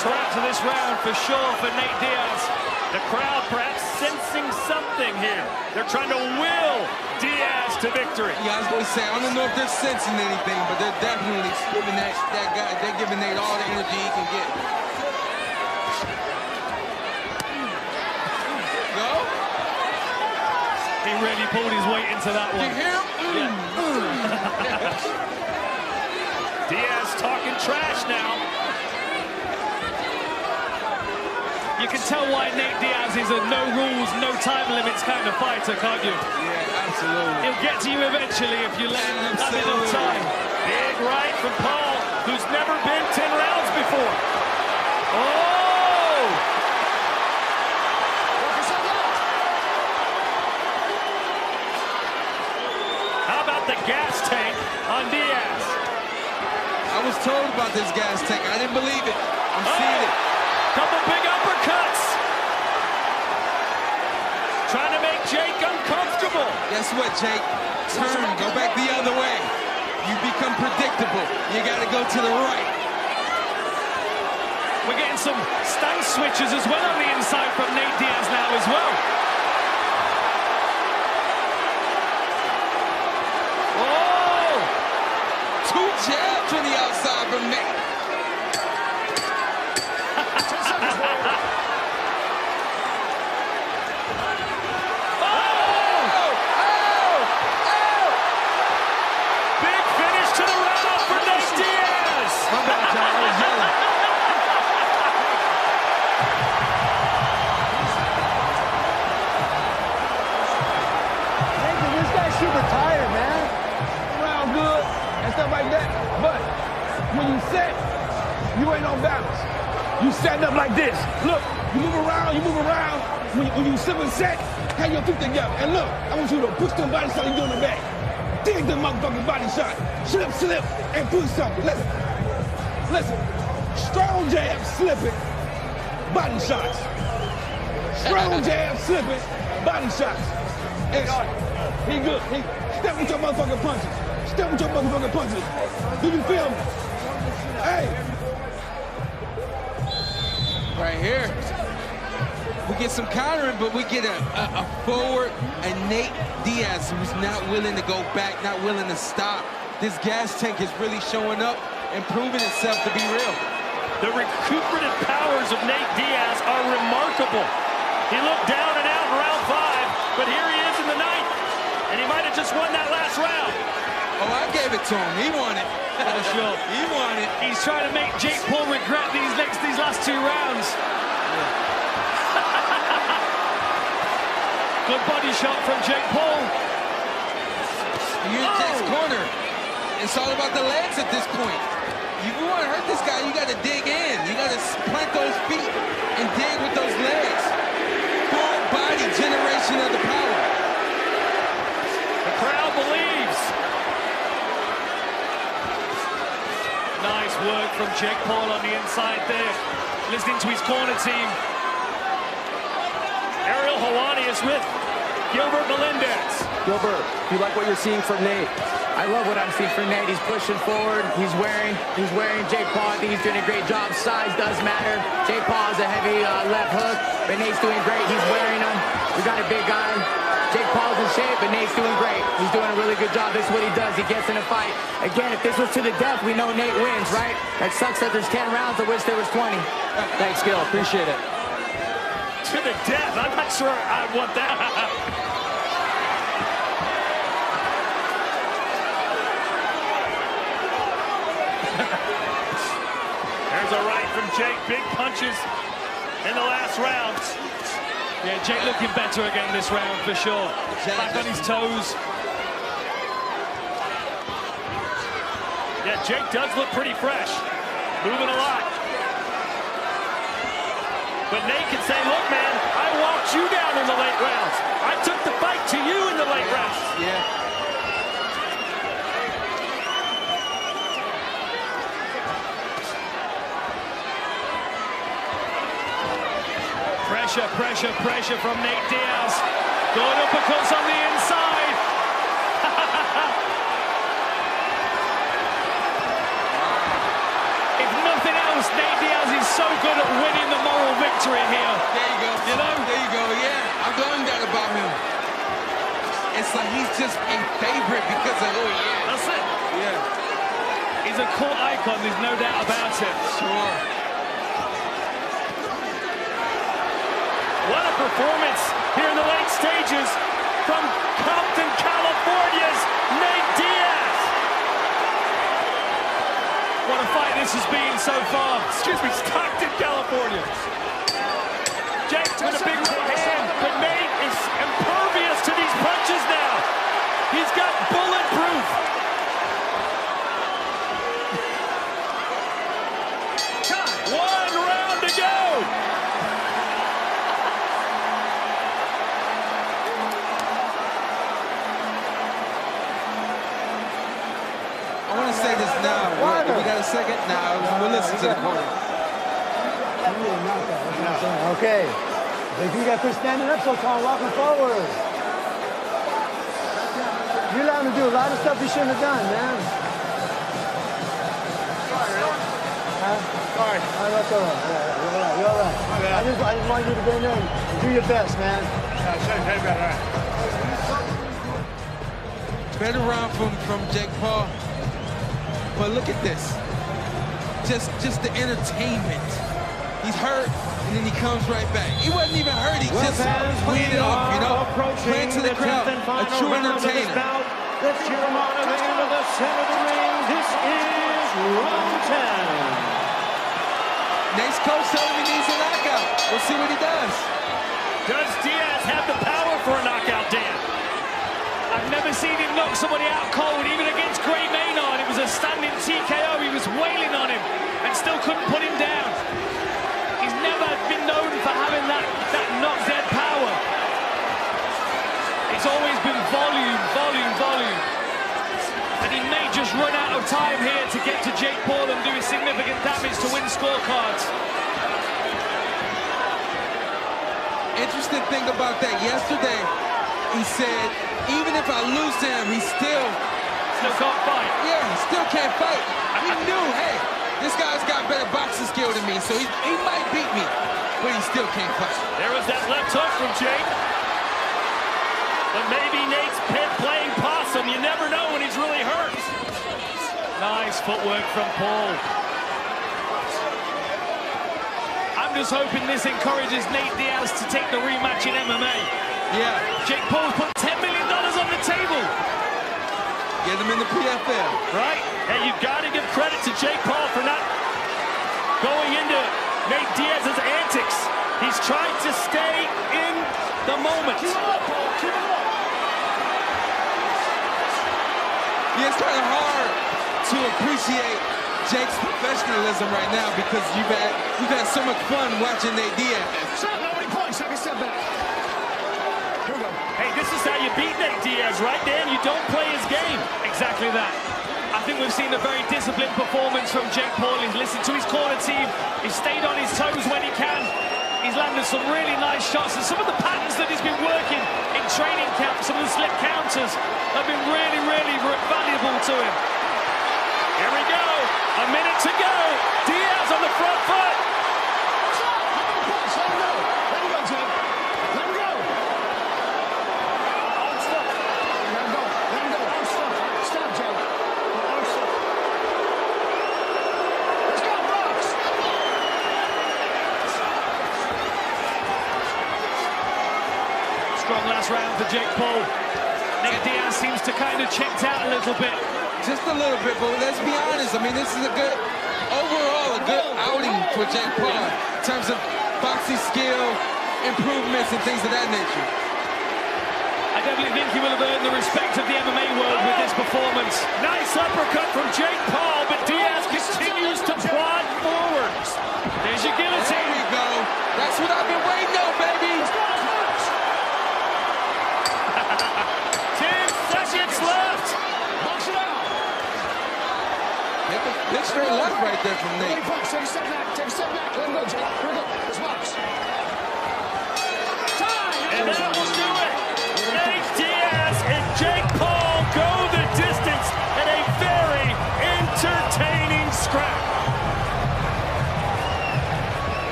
trap to this round for sure for Nate Diaz. The crowd perhaps sensing something here. They're trying to will Diaz to victory. Yeah, I was going to say, I don't know if they're sensing anything, but they're definitely giving that guy, they're giving Nate all the energy he can get. Go. He really pulled his weight into that one. You hear him? Yeah. Diaz talking trash now. You can tell why Nate Diaz is a no rules, no time limits kind of fighter, can't you? Yeah, absolutely. He'll get to you eventually if you let him have enough time. Big right from Paul, who's never been 10 rounds before. Oh! How about the gas tank on Diaz? I was told about this gas tank. I didn't believe it. I'm seeing it. Couple big uppercuts. Trying to make Jake uncomfortable. Guess what, Jake? Turn, go back the other way. You become predictable. You got to go to the right. We're getting some stance switches as well on the inside from Nate Diaz now as well. Oh! 2 jabs from the outside from Nate. Retired, man. Around good and stuff like that. But when you set, you ain't on balance. You setting up like this. Look, you move around, you move around. When you slip and set, have your feet together. And look, I want you to push them body shots you do in the back. Dig the motherfucking body shot. Slip, slip, and push something. Listen. Listen. Strong jab, slipping, body shots. Strong jab, slipping, body shots. He good. He step with your motherfucking punches. Step with your motherfucking punches. Do you feel me? Hey. Right here. We get some countering, but we get a forward, and Nate Diaz who's not willing to go back, not willing to stop. This gas tank is really showing up and proving itself to be real. The recuperative powers of Nate Diaz are remarkable. He looked down and out in round 5, but here he is in the 9th. And he might have just won that last round. Oh, I gave it to him. He won it. Oh, sure. He won it. He's trying to make Jake Paul regret these last 2 rounds. Good body shot from Jake Paul. You're in Jake's corner. It's all about the legs at this point. If you want to hurt this guy, you got to dig in. You got to plant those feet and dig with those legs. Full body generation of the power. The crowd believes. Nice work from Jake Paul on the inside there. Listening to his corner team. Ariel Helwani is with Gilbert Melendez. Gilbert, you like what you're seeing from Nate? I love what I'm seeing from Nate. He's pushing forward. He's wearing Jake Paul. I think he's doing a great job. Size does matter. Jake Paul has a heavy left hook, but Nate's doing great. He's wearing them. We got a big guy. Jake Paul's in shape, but Nate's doing great. He's doing a really good job. This is what he does. He gets in a fight. Again, if this was to the death, we know Nate wins, right? That sucks that there's 10 rounds. I wish there was 20. Thanks, Gil. Appreciate it. To the death. I'm not sure I want that. There's a right from Jake. Big punches in the last round. Yeah, Jake looking better again this round for sure. Back on his toes. Yeah, Jake does look pretty fresh. Moving a lot. But Nate can say, look, man, I walked you down in the late rounds. I took the fight to you in the late rounds. Yeah. Pressure, pressure, pressure from Nate Diaz. Good uppercuts on the inside. If nothing else, Nate Diaz is so good at winning the moral victory here. There you go. You know? There you go, yeah. I've learned that about him. It's like he's just a favorite because of who he is. That's it. Yeah. He's a cult icon, there's no doubt about it. Sure. What a performance here in the late stages from Compton, California's Nate Diaz. What a fight this has been so far. Excuse me, Stockton, California. Jake with a big right hand, but Nate is impervious to these punches now. He's got bulletproof. One round to go. I want to say this now. We got a second? Now we'll listen to the corner. Okay. If you got quit standing up so tall, walking forward. You allowed him to do a lot of stuff he shouldn't have done, man. Sorry. That's all right. You're all right. I just want you to go in there and do your best, man. Better round from Jake Paul. But look at this. Just the entertainment. He's hurt, and then he comes right back. He wasn't even hurt. He just played it off, you know? Playing to the crowd. A true entertainer. Let's cheer him on into the center of the ring. This is round 10. Nate's coach told him he needs a knockout. We'll see what he does. Does Diaz have the power for a knockout, Dan? I've never seen him knock somebody out cold, even against Gray Maynard. It was a standing TKO. He was wailing on him and still couldn't put him down. He's never been known for having that knock-dead power. It's always been volume, volume, volume. And he may just run out of time here to get to Jake Paul and do significant damage to win scorecards. Interesting thing about that, yesterday, he said, even if I lose to him, he still can't fight. Yeah, he still can't fight. He knew, hey, this guy's got better boxing skill than me, so he might beat me, but he still can't fight. There was that left hook from Jake. But maybe Nate's playing possum. You never know when he's really hurt. Nice footwork from Paul. I'm just hoping this encourages Nate Diaz to take the rematch in MMA. Yeah. Jake Paul's put $10 million on the table. Get him in the PFL. Right? And you've got to give credit to Jake Paul for not going into Nate Diaz's antics. He's trying to stay in the moment. Keep him up, Paul. Keep him up. Yeah, it's kind of hard to appreciate Jake's professionalism right now because you've had so much fun watching Nate Diaz. Stop, nobody points. Take a step back. Here we go. Hey, this is how you beat Nate Diaz, right, Dan? You don't play his game. Exactly that. I think we've seen a very disciplined performance from Jake Paul. He's listened to his corner team. He's stayed on his toes when he can. He's landed some really nice shots. And some of the patterns that he's been working in training camp, some of the slip counters, have been really, really valuable to him. Here we go. A minute to go. Diaz on the front foot. Stop. Nobody points. Let him go. Let him go, Jake. Let him go. Arm stuck. Let him go. Let him go. Arm stuck. Stop, Jake. Arm stuck. Let's go, box. Strong last round for Jake Paul. Nate Diaz seems to kind of checked out a little bit. Just a little bit, but let's be honest. I mean, this is overall a good outing for Jake Paul in terms of boxing skill, improvements, and things of that nature. I definitely think he will have earned the respect of the MMA world with this performance. Nice uppercut from Jake Paul, but Diaz continues to plod forward. There's your guillotine. There we go. That's what I've been waiting on, baby. 10 seconds left. Box it out. Big straight left right there from Nobody Nate. points. Take a step back. Take a step back. Let him go, Jake. Here we go. Let's box. Time. And that will do it. Nate Diaz and Jake Paul go the distance in a very entertaining scrap.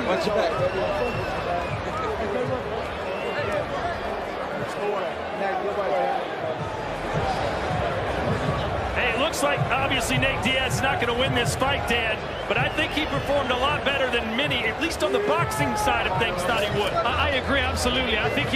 Watch your back. Hey, it looks like obviously Nate Diaz is not going to win this fight, Dan, but I think he performed a lot better than many, at least on the boxing side of things, thought he would. I agree, absolutely. I think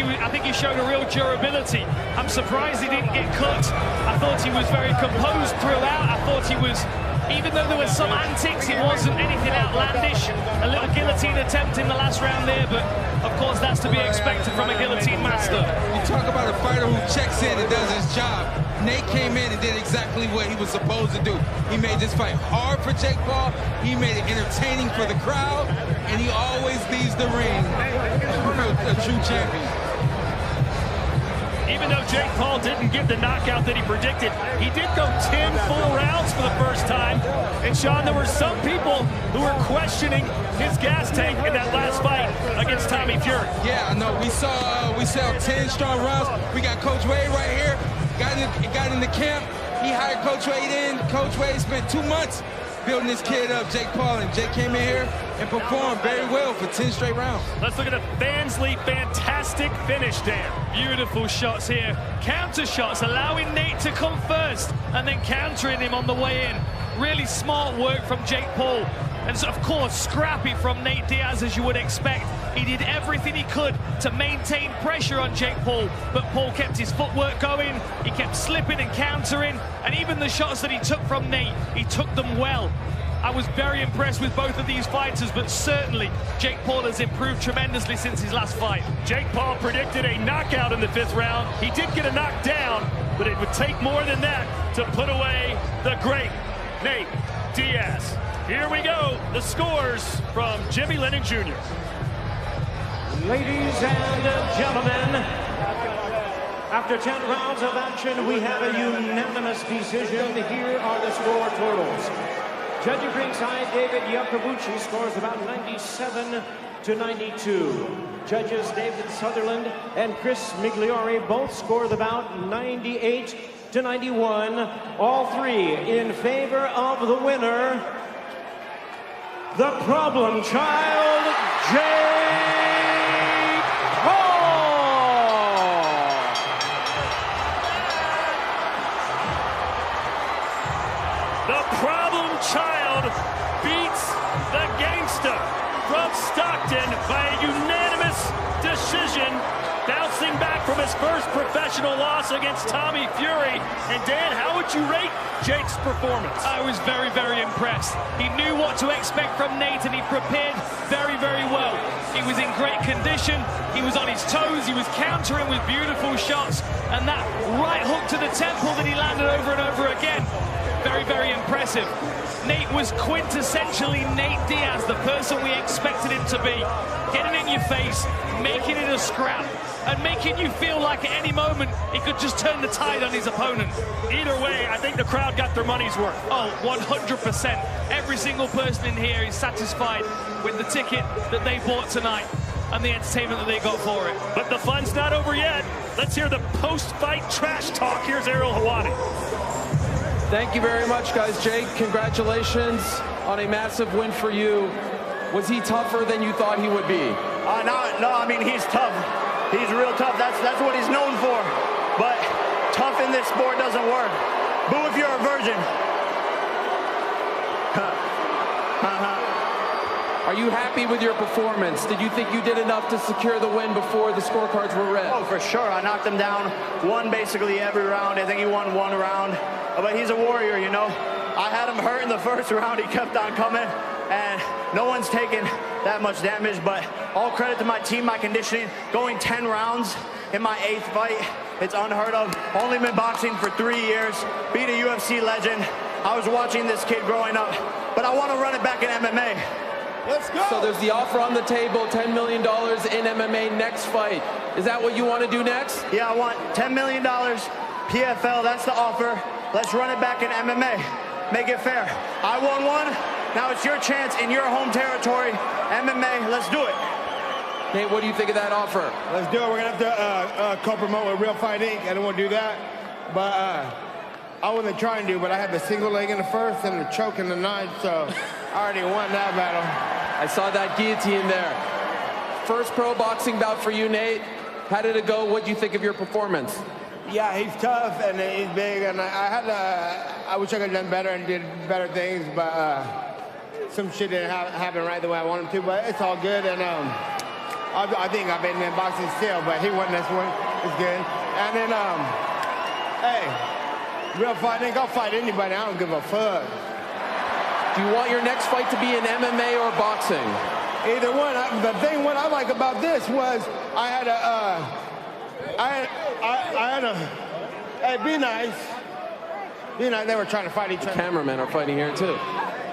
he showed a real durability. I'm surprised he didn't get cooked. I thought he was very composed throughout. I thought he was, even though there was some antics, it wasn't anything outlandish. A little guillotine attempt in the last round there, but of course that's to be expected from a guillotine master. You talk about a fighter who checks in and does his job. Nate came in and did exactly what he was supposed to do. He made this fight hard for Jake Paul. He made it entertaining for the crowd, and he always leaves the ring a true champion. Even though Jake Paul didn't get the knockout that he predicted, he did go 10 full rounds for the first time. And Sean, there were some people who were questioning his gas tank in that last fight against Tommy Fury. Yeah, no, we saw 10 strong rounds. We got Coach Wade right here. Got in the camp. He hired Coach Wade in. Coach Wade spent 2 months building this kid up, Jake Paul, and Jake came in here and performed very well for 10 straight rounds. Let's look at a Bansley fantastic finish, Dan. Beautiful shots here. Counter shots, allowing Nate to come first and then countering him on the way in. Really smart work from Jake Paul. And of course, scrappy from Nate Diaz, as you would expect. He did everything he could to maintain pressure on Jake Paul, but Paul kept his footwork going. He kept slipping and countering, and even the shots that he took from Nate, he took them well. I was very impressed with both of these fighters, but certainly Jake Paul has improved tremendously since his last fight. Jake Paul predicted a knockout in the 5th round. He did get a knockdown, but it would take more than that to put away the great Nate Diaz. Here we go, the scores from Jimmy Lennon Jr. Ladies and gentlemen, after 10 rounds of action, we have a unanimous decision. Here are the score totals. Judging ringside, David Iacobucci scores about 97 to 92. Judges David Sutherland and Chris Migliore both scored about 98 to 91. All three in favor of the winner, the problem child, Jake Paul. The problem child beats the gangster from Stockton by a unanimous decision, bouncing back from his first professional loss against Tommy Fury. And Dan, how would you rate Jake's performance? I was very, very impressed. He knew what to expect from Nate, and he prepared very, very well. He was in great condition. He was on his toes. He was countering with beautiful shots. And that right hook to the temple that he landed over and over again, very, very impressive. Nate was quintessentially Nate Diaz, the person we expected him to be. Getting in your face, making it a scrap, and making you feel like at any moment he could just turn the tide on his opponent. Either way, I think the crowd got their money's worth. Oh, 100%. Every single person in here is satisfied with the ticket that they bought tonight and the entertainment that they got for it. But the fun's not over yet. Let's hear the post-fight trash talk. Here's Ariel Helwani. Thank you very much, guys. Jake, congratulations on a massive win for you. Was he tougher than you thought he would be? No, I mean, he's tough. He's real tough. That's what he's known for. But tough in this sport doesn't work. Boo if you're a virgin. Are you happy with your performance? Did you think you did enough to secure the win before the scorecards were read? Oh, for sure. I knocked him down. Won basically every round. I think he won one round. But he's a warrior, you know. I had him hurt in the first round. He kept on coming. And no one's taken that much damage. But all credit to my team, my conditioning. Going 10 rounds in my 8th fight. It's unheard of. Only been boxing for 3 years. Beat a UFC legend. I was watching this kid growing up. But I want to run it back in MMA. Let's go. So there's the offer on the table, $10 million in MMA next fight. Is that what you want to do next? Yeah, I want $10 million, PFL, that's the offer. Let's run it back in MMA. Make it fair. I won one, now it's your chance in your home territory. MMA, let's do it. Nate, what do you think of that offer? Let's do it. We're going to have to co-promote with Real Fight Inc. I don't want to do that. But I wasn't trying to, but I had the single leg in the first and the choke in the ninth, so I already won that battle. I saw that guillotine there. First pro boxing bout for you, Nate. How did it go? What do you think of your performance? Yeah, he's tough and he's big, and I wish I could have done better and did better things, but some shit didn't happen right the way I wanted him to, but it's all good, and I think I beat him in boxing still, but he won this one. It's good. And then, hey, real fight, I will fight anybody. I don't give a fuck. Do you want your next fight to be in MMA or boxing? Either one. The thing what I like about this was I had a, hey, be nice. Be nice. They were trying to fight each other. Cameramen are fighting here too.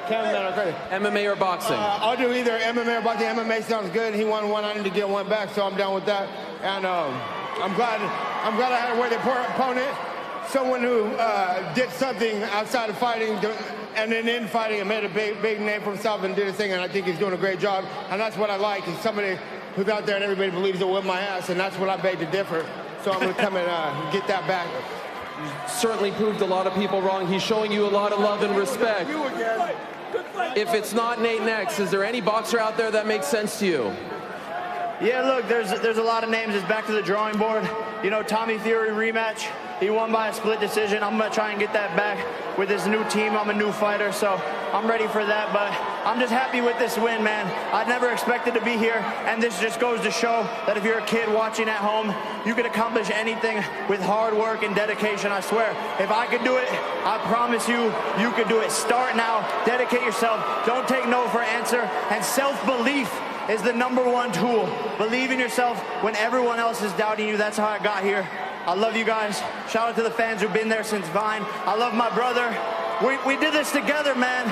Cameramen are crazy. MMA or boxing? I'll do either MMA or boxing. MMA sounds good. He won one. I need to get one back, so I'm down with that. And I'm glad I had a worthy opponent. Someone who did something outside of fighting and then in fighting and made a big name for himself and did his thing, and I think he's doing a great job. And that's what I like. He's somebody who's out there and everybody believes he'll whip my ass, and that's what I beg to differ. So I'm going to come and get that back. You certainly proved a lot of people wrong. He's showing you a lot of love and respect. If it's not Nate next, is there any boxer out there that makes sense to you? Yeah, look, there's a lot of names. It's back to the drawing board. You know, Tommy Fury rematch. He won by a split decision. I'm going to try and get that back with his new team. I'm a new fighter, so I'm ready for that. But I'm just happy with this win, man. I never expected to be here, and this just goes to show that if you're a kid watching at home, you can accomplish anything with hard work and dedication, I swear. If I could do it, I promise you, you could do it. Start now. Dedicate yourself. Don't take no for an answer. And self-belief is the #1 tool. Believe in yourself when everyone else is doubting you. That's how I got here. I love you guys. Shout out to the fans who've been there since Vine. I love my brother. We did this together, man.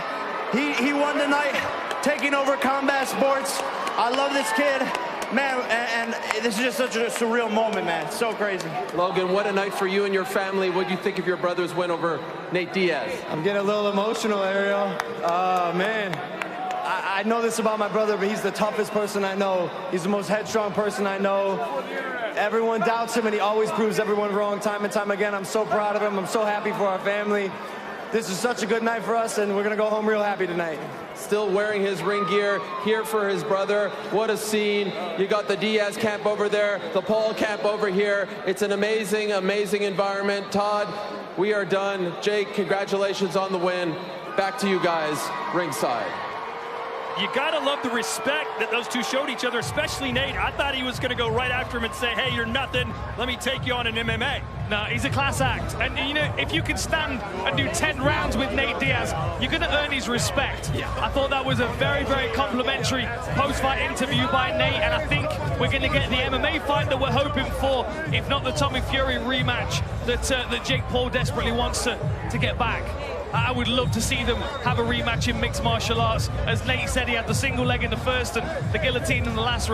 He won tonight, taking over combat sports. I love this kid, man, and this is just such a surreal moment, man. It's so crazy. Logan, what a night for you and your family. What do you think of your brother's win over Nate Diaz? I'm getting a little emotional, Ariel. Man. I know this about my brother, but he's the toughest person I know. He's the most headstrong person I know. Everyone doubts him, and he always proves everyone wrong time and time again. I'm so proud of him. I'm so happy for our family. This is such a good night for us, and we're going to go home real happy tonight. Still wearing his ring gear, here for his brother. What a scene. You got the Diaz camp over there, the Paul camp over here. It's an amazing, amazing environment. Todd, we are done. Jake, congratulations on the win. Back to you guys, ringside. You gotta love the respect that those two showed each other, especially Nate. I thought he was gonna go right after him and say, hey, you're nothing, let me take you on in MMA. No, he's a class act. And you know, if you can stand and do 10 rounds with Nate Diaz, you're gonna earn his respect. I thought that was a very, very complimentary post-fight interview by Nate, and I think we're gonna get the MMA fight that we're hoping for, if not the Tommy Fury rematch that Jake Paul desperately wants to get back. I would love to see them have a rematch in mixed martial arts. As Nate said, he had the single leg in the first and the guillotine in the last round.